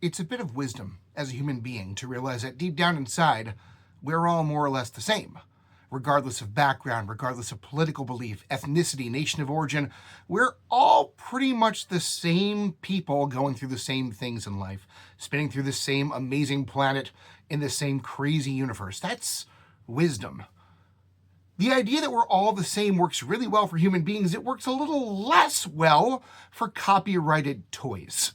It's a bit of wisdom as a human being to realize that deep down inside, we're all more or less the same. Regardless of background, regardless of political belief, ethnicity, nation of origin, we're all pretty much the same people going through the same things in life, spinning through the same amazing planet in the same crazy universe. That's wisdom. The idea that we're all the same works really well for human beings. It works a little less well for copyrighted toys.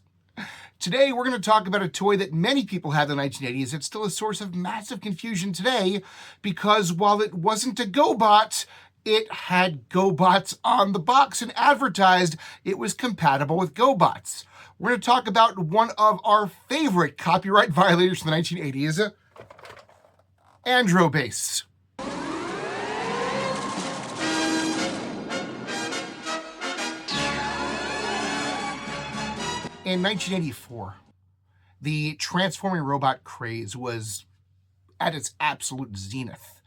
Today, we're going to talk about a toy that many people had in the 1980s. It's still a source of massive confusion today because while it wasn't a Gobot, it had Gobots on the box and advertised it was compatible with Gobots. We're going to talk about one of our favorite copyright violators from the 1980s, Andro Base. In 1984, the transforming robot craze was at its absolute zenith.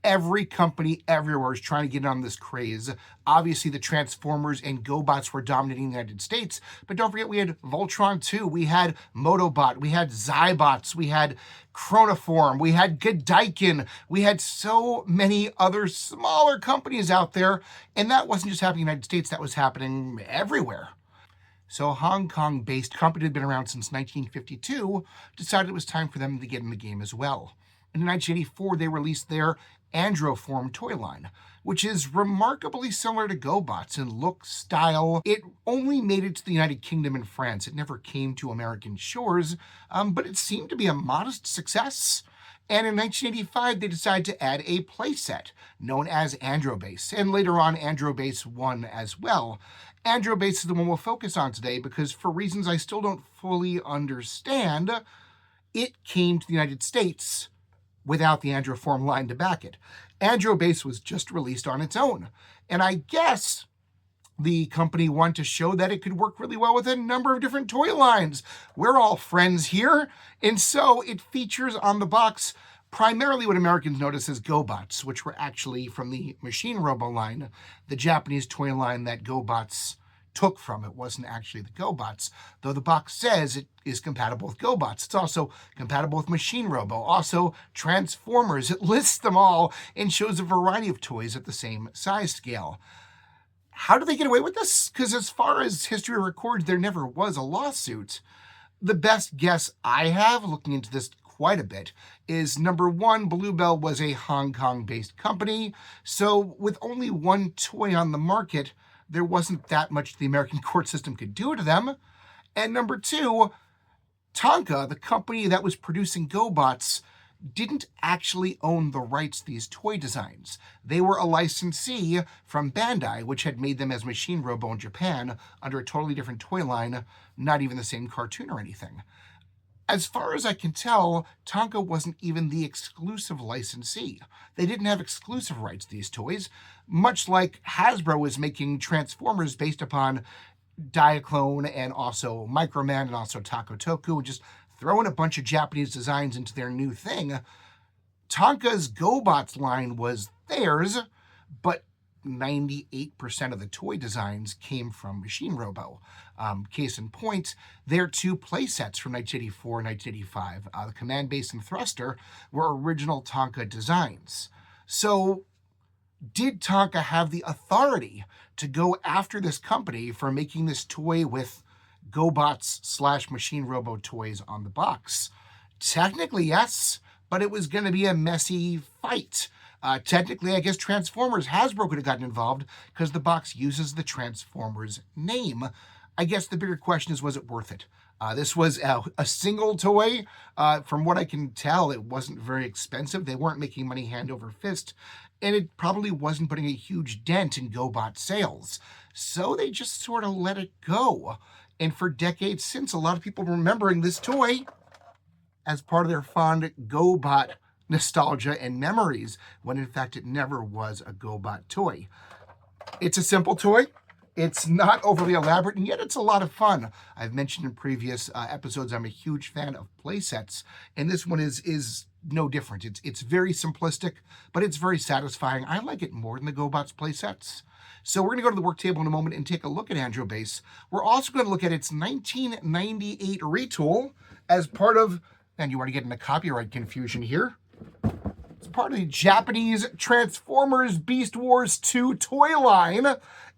Every company everywhere was trying to get in on this craze. Obviously, the Transformers and Gobots were dominating the United States, but don't forget we had Voltron 2, we had Motobot, we had Zybots, we had Chronoform, we had Godaikin, we had so many other smaller companies out there, and that wasn't just happening in the United States, that was happening everywhere. So a Hong Kong-based company that had been around since 1952 decided it was time for them to get in the game as well. In 1984, they released their Androform toy line, which is remarkably similar to Gobots in look, style. It only made it to the United Kingdom and France. It never came to American shores, but it seemed to be a modest success. And in 1985, they decided to add a playset known as Andro Base, and later on Androbase 1 as well. Androbase is the one we'll focus on today because for reasons I still don't fully understand, it came to the United States without the Androform line to back it. Androbase was just released on its own. And I guess the company wanted to show that it could work really well with a number of different toy lines. We're all friends here. And so it features on the box primarily what Americans notice as Gobots, which were actually from the Machine Robo line, the Japanese toy line that Gobots took from. It wasn't actually the Gobots, though the box says it is compatible with Gobots. It's also compatible with Machine Robo, also Transformers. It lists them all and shows a variety of toys at the same size scale. How do they get away with this? Because as far as history records, there never was a lawsuit. The best guess I have, looking into this quite a bit, is number one, Bluebell was a Hong Kong-based company, so with only one toy on the market, there wasn't that much the American court system could do to them. And number two, Tonka, the company that was producing Gobots, didn't actually own the rights to these toy designs. They were a licensee from Bandai, which had made them as Machine Robo in Japan under a totally different toy line, not even the same cartoon or anything. As far as I can tell, Tonka wasn't even the exclusive licensee. They didn't have exclusive rights to these toys, much like Hasbro is making Transformers based upon Diaclone and also Microman and also Takotoku, just throwing a bunch of Japanese designs into their new thing. Tonka's Gobots line was theirs, but 98% of the toy designs came from Machine Robo. Case in point, their two playsets from 1984 and 1985, the Command Base and Thruster, were original Tonka designs. So did Tonka have the authority to go after this company for making this toy with Gobots / Machine Robo toys on the box? Technically, yes, but it was going to be a messy fight. Technically, I guess Transformers, Hasbro could have gotten involved because the box uses the Transformers name. I guess the bigger question is, was it worth it? This was a single toy. From what I can tell, it wasn't very expensive. They weren't making money hand over fist, and it probably wasn't putting a huge dent in Gobot sales. So they just sort of let it go. And for decades since, a lot of people remembering this toy as part of their fond Gobot nostalgia and memories, when in fact it never was a Gobot toy. It's a simple toy. It's not overly elaborate, and yet it's a lot of fun. I've mentioned in previous episodes I'm a huge fan of playsets, and this one is no different. It's very simplistic, but it's very satisfying. I like it more than the Gobots playsets. So we're going to go to the work table in a moment and take a look at Andro Base. We're also going to look at its 1998 retool as part of, and you want to get into copyright confusion here, it's part of the Japanese Transformers Beast Wars 2 toy line.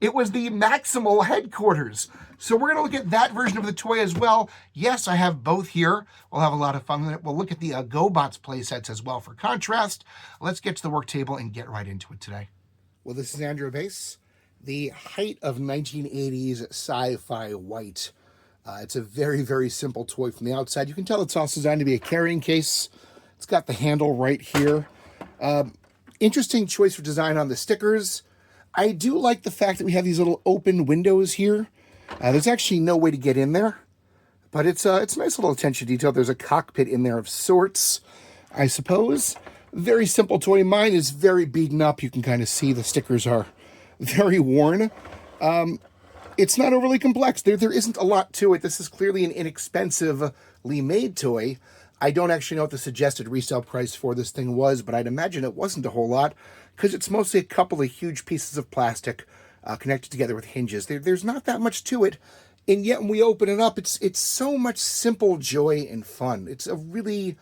It was the Maximal headquarters. So we're going to look at that version of the toy as well. Yes, I have both here. We'll have a lot of fun with it. We'll look at the Gobots playsets as well for contrast. Let's get to the work table and get right into it today. Well, this is Andro Base, the height of 1980s sci-fi white. It's a very, very simple toy from the outside. You can tell it's also designed to be a carrying case. It's got the handle right here. Interesting choice for design on the stickers. I do like the fact that we have these little open windows here. There's actually no way to get in there, but it's a nice little attention to detail. There's a cockpit in there of sorts, I suppose. Very simple toy. Mine is very beaten up. You can kind of see the stickers are very worn. It's not overly complex. There isn't a lot to it. This is clearly an inexpensively made toy. I don't actually know what the suggested resale price for this thing was, but I'd imagine it wasn't a whole lot because it's mostly a couple of huge pieces of plastic connected together with hinges. There's not that much to it, and yet when we open it up, it's so much simple joy and fun. It's a really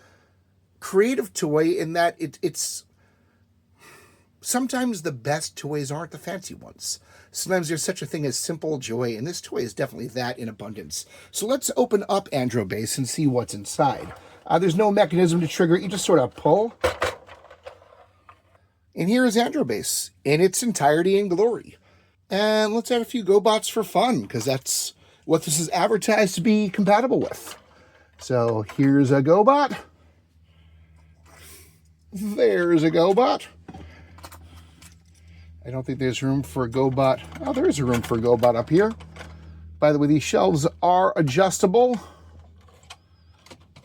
creative toy in that it's sometimes the best toys aren't the fancy ones. Sometimes there's such a thing as simple joy, and this toy is definitely that in abundance. So let's open up Andro Base and see what's inside. There's no mechanism to trigger it. You just sort of pull. And here is Andro Base in its entirety and glory. And let's add a few Gobots for fun, because that's what this is advertised to be compatible with. So here's a Gobot. There's a Gobot. I don't think there's room for a Gobot. Oh, there is a room for a Gobot up here. By the way, these shelves are adjustable,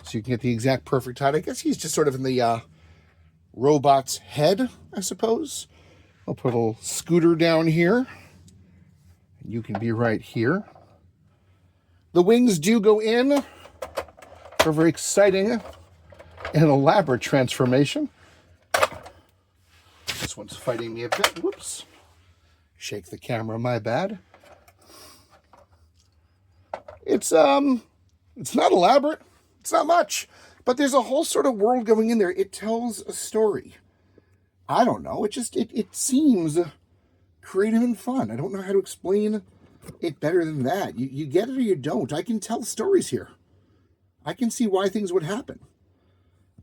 so you can get the exact perfect height. I guess he's just sort of in the robot's head, I suppose. I'll put a little scooter down here. You can be right here. The wings do go in for a very exciting and elaborate transformation. This one's fighting me a bit. Whoops. Shake the camera, my bad. It's not elaborate. It's not much. But there's a whole sort of world going in there. It tells a story. I don't know. It seems creative and fun. I don't know how to explain it better than that. You get it or you don't. I can tell stories here. I can see why things would happen.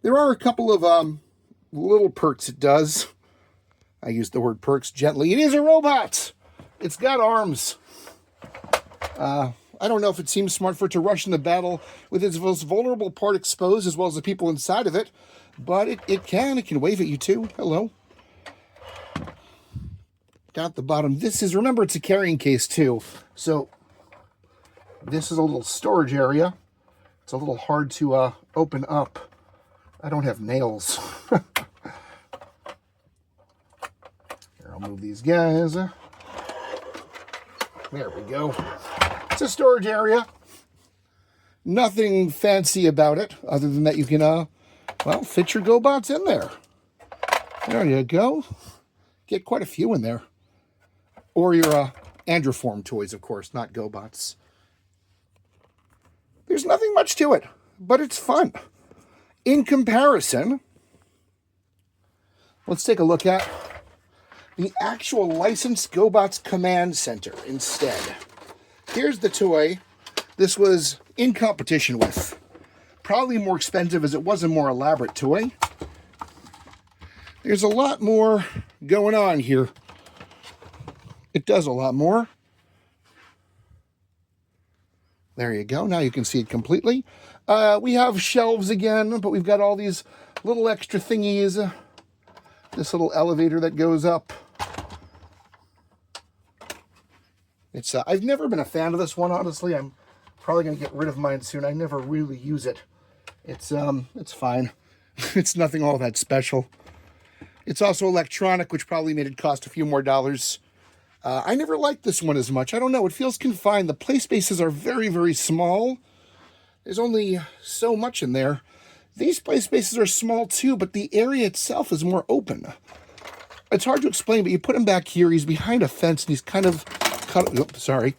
There are a couple of little perks it does. I use the word perks gently. It is a robot. It's got arms. I don't know if it seems smart for it to rush into battle with its most vulnerable part exposed as well as the people inside of it, but it can wave at you too. Hello. Down at the bottom, remember it's a carrying case too, so this is a little storage area. It's a little hard to open up. I don't have nails. Here, I'll move these guys. There we go. It's a storage area. Nothing fancy about it, other than that you can, fit your Gobots in there. There you go. Get quite a few in there. Or your Androform toys, of course, not Gobots. There's nothing much to it, but it's fun. In comparison, let's take a look at the actual licensed Gobots Command Center instead. Here's the toy this was in competition with. Probably more expensive as it was a more elaborate toy. There's a lot more going on here. It does a lot more. There you go. Now you can see it completely. We have shelves again, but we've got all these little extra thingies. This little elevator that goes up. I've never been a fan of this one, honestly. I'm probably going to get rid of mine soon. I never really use it. It's fine. It's nothing all that special. It's also electronic, which probably made it cost a few more dollars. I never liked this one as much. I don't know. It feels confined. The play spaces are very, very small. There's only so much in there. These play spaces are small too, but the area itself is more open. It's hard to explain, but you put him back here. He's behind a fence, and he's kind of cut. Oops, sorry.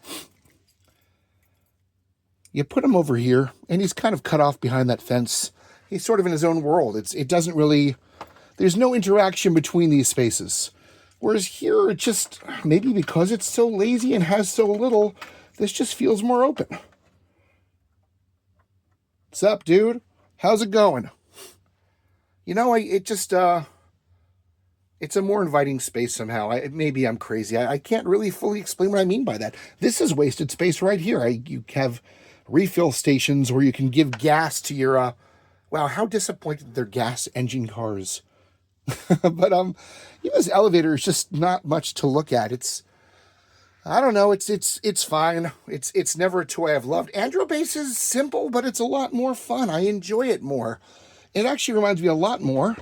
You put him over here, and he's kind of cut off behind that fence. He's sort of in his own world. It doesn't really, there's no interaction between these spaces. Whereas here, it just, maybe because it's so lazy and has so little, this just feels more open. What's up, dude? How's it going? You know, it's a more inviting space somehow. Maybe I'm crazy. I can't really fully explain what I mean by that. This is wasted space right here. You have refill stations where you can give gas to your, wow, how disappointed they're gas engine cars. But, this elevator is just not much to look at. I don't know, it's fine. It's never a toy I've loved. Andro Base is simple, but it's a lot more fun. I enjoy it more. It actually reminds me a lot more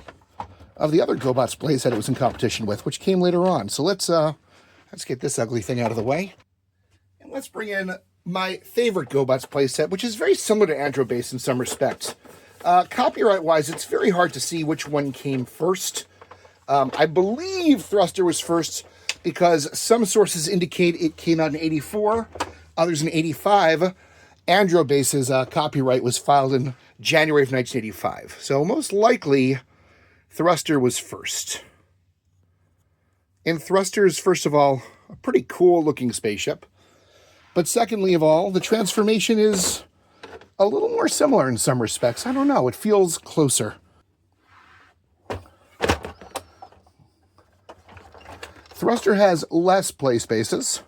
of the other Gobots playset it was in competition with, which came later on. So let's get this ugly thing out of the way. And let's bring in my favorite Gobots playset, which is very similar to Andro Base in some respects. Copyright-wise, it's very hard to see which one came first. I believe Thruster was first because some sources indicate it came out in 84, others in 85. Andro Base's copyright was filed in January of 1985. So most likely, Thruster was first. And Thruster is, first of all, a pretty cool-looking spaceship. But secondly of all, the transformation is a little more similar in some respects. I don't know, it feels closer. Thruster has less play spaces.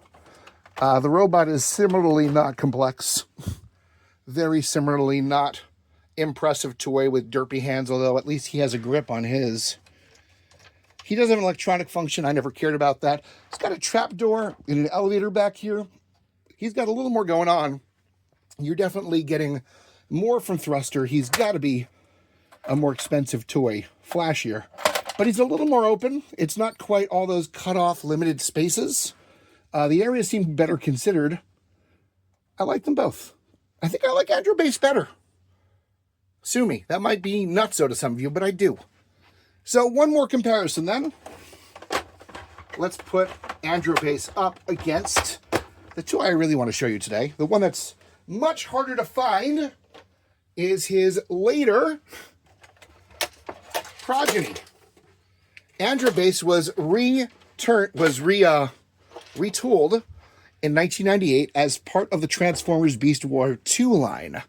The robot is similarly not complex. Very similarly not impressive toy with derpy hands, although at least he has a grip on his. He does have an electronic function. I never cared about that. He's got a trapdoor and an elevator back here. He's got a little more going on. You're definitely getting more from Thruster. He's got to be a more expensive toy, flashier. But he's a little more open. It's not quite all those cut-off limited spaces. The areas seem better considered. I like them both. I think I like Andro Base better. Sue me. That might be nutso to some of you, but I do. So one more comparison then. Let's put Andro Base up against the toy I really want to show you today. The one that's much harder to find is his later progeny. Andro Base was retooled in 1998 as part of the Transformers Beast War 2 line.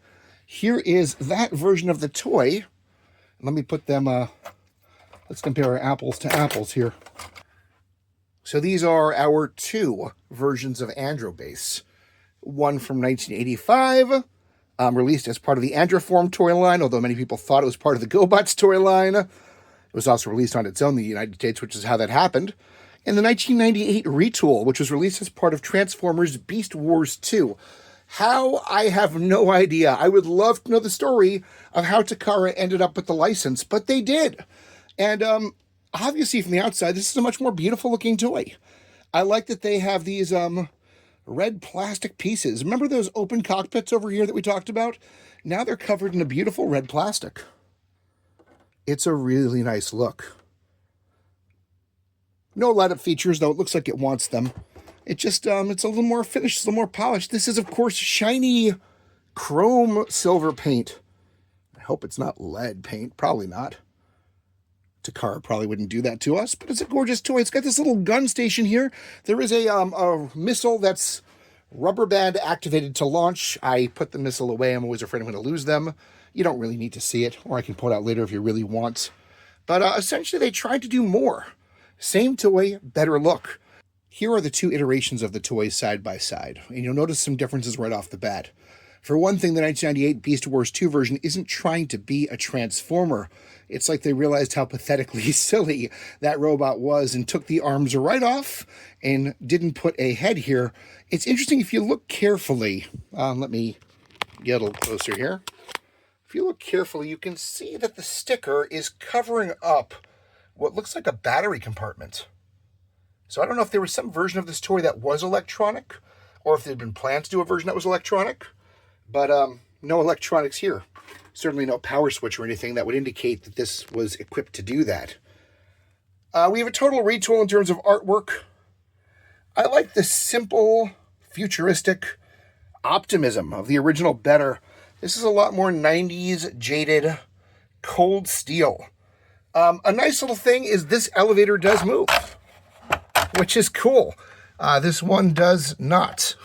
Here is that version of the toy. Let me put them, let's compare our apples to apples here. So these are our two versions of Andro Base. One from 1985, released as part of the Androform toy line, although many people thought it was part of the Gobots toy line. It was also released on its own in the United States, which is how that happened. And the 1998 retool, which was released as part of Transformers Beast Wars 2. How? I have no idea. I would love to know the story of how Takara ended up with the license, but they did. And obviously from the outside, this is a much more beautiful looking toy. I like that they have these red plastic pieces. Remember those open cockpits over here that we talked about? Now they're covered in a beautiful red plastic. It's a really nice look. No light-up features, though it looks like it wants them. It just, it's a little more finished, a little more polished. This is, of course, shiny chrome silver paint. I hope it's not lead paint. Probably not. Takara probably wouldn't do that to us, but it's a gorgeous toy. It's got this little gun station here. There is a missile that's rubber band activated to launch. I put the missile away. I'm always afraid I'm going to lose them. You don't really need to see it, or I can pull it out later if you really want. But essentially, they tried to do more. Same toy, better look. Here are the two iterations of the toys side by side, and you'll notice some differences right off the bat. For one thing, the 1998 Beast Wars 2 version isn't trying to be a Transformer. It's like they realized how pathetically silly that robot was and took the arms right off and didn't put a head here. It's interesting if you look carefully. Let me get a little closer here. If you look carefully, you can see that the sticker is covering up what looks like a battery compartment. So I don't know if there was some version of this toy that was electronic, or if there'd been planned to do a version that was electronic, but no electronics here. Certainly no power switch or anything that would indicate that this was equipped to do that. We have a total retool in terms of artwork. I like the simple, futuristic, optimism of the original better. This is a lot more 90s jaded cold steel. A nice little thing is this elevator does move, which is cool. This one does not.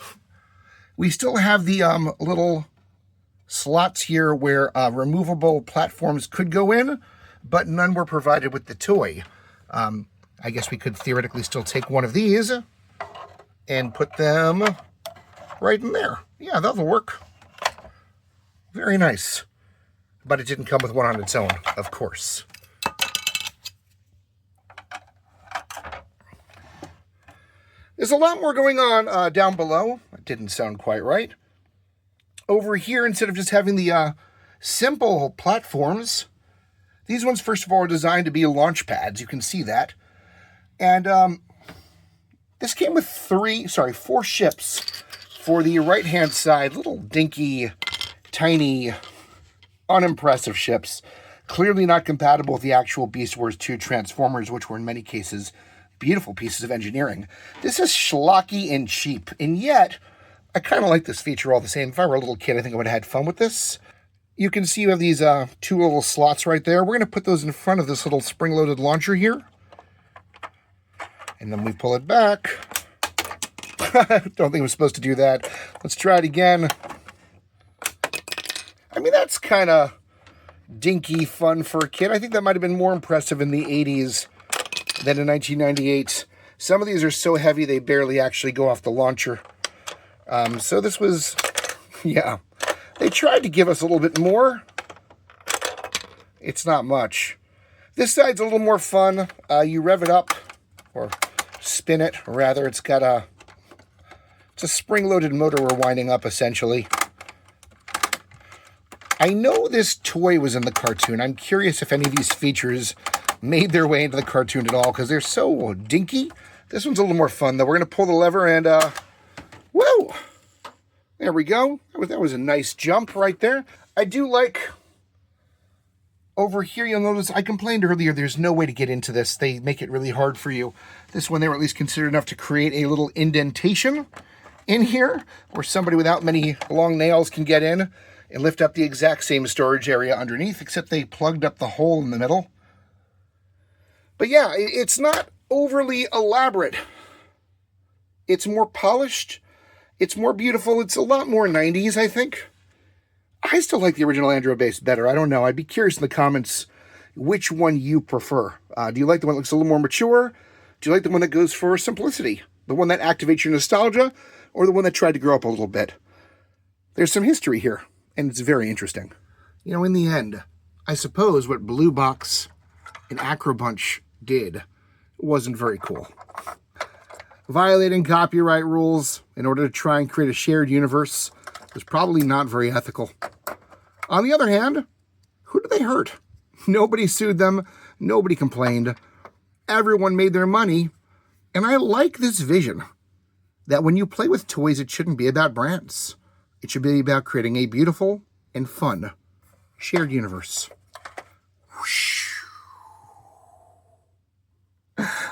We still have the little slots here where removable platforms could go in, but none were provided with the toy. I guess we could theoretically still take one of these and put them right in there. Yeah, that'll work. Very nice. But it didn't come with one on its own, of course. There's a lot more going on down below. It didn't sound quite right. Over here, instead of just having the simple platforms, these ones, first of all, are designed to be launch pads. You can see that. And this came with 4 ships for the right-hand side. Little dinky, tiny, unimpressive ships. Clearly not compatible with the actual Beast Wars 2 Transformers, which were in many cases beautiful pieces of engineering. This is schlocky and cheap, and yet I kind of like this feature all the same. If I were a little kid, I think I would have had fun with this. You can see you have these 2 little slots right there. We're going to put those in front of this little spring-loaded launcher here. And then we pull it back. Don't think I was supposed to do that. Let's try it again. I mean, that's kind of dinky fun for a kid. I think that might have been more impressive in the 80s than in 1998. Some of these are so heavy they barely actually go off the launcher. So this was, yeah. They tried to give us a little bit more. It's not much. This side's a little more fun. You rev it up, or spin it, rather. It's a spring-loaded motor we're winding up, essentially. I know this toy was in the cartoon. I'm curious if any of these features made their way into the cartoon at all, because they're so dinky. This one's a little more fun, though. We're going to pull the lever and, whoa! There we go. That was a nice jump right there. I do like, over here, you'll notice I complained earlier there's no way to get into this. They make it really hard for you. This one, they were at least considered enough to create a little indentation in here where somebody without many long nails can get in and lift up the exact same storage area underneath, except they plugged up the hole in the middle. But yeah, it's not overly elaborate. It's more polished. It's more beautiful. It's a lot more 90s, I think. I still like the original Andro Base better. I don't know. I'd be curious in the comments which one you prefer. Do you like the one that looks a little more mature? Do you like the one that goes for simplicity? The one that activates your nostalgia? Or the one that tried to grow up a little bit? There's some history here, and it's very interesting. You know, in the end, I suppose what Blue Box and Acrobunch did wasn't very cool. Violating copyright rules in order to try and create a shared universe was probably not very ethical. On the other hand, who did they hurt? Nobody sued them. Nobody complained. Everyone made their money. And I like this vision that when you play with toys, it shouldn't be about brands. It should be about creating a beautiful and fun shared universe. Whoosh.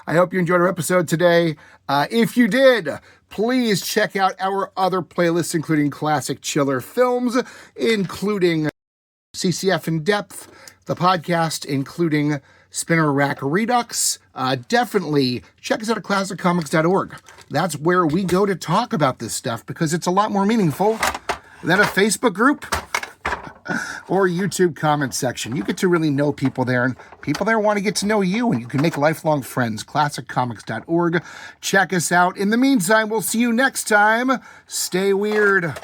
I hope you enjoyed our episode today. If you did, please check out our other playlists, including classic chiller films, including CCF in Depth, the podcast, including Spinner Rack Redux. Definitely check us out at classiccomics.org. That's where we go to talk about this stuff because it's a lot more meaningful than a Facebook group or YouTube comment section. You get to really know people there, and people there want to get to know you, and you can make lifelong friends. classiccomics.org. Check us out. In the meantime, we'll see you next time. Stay weird.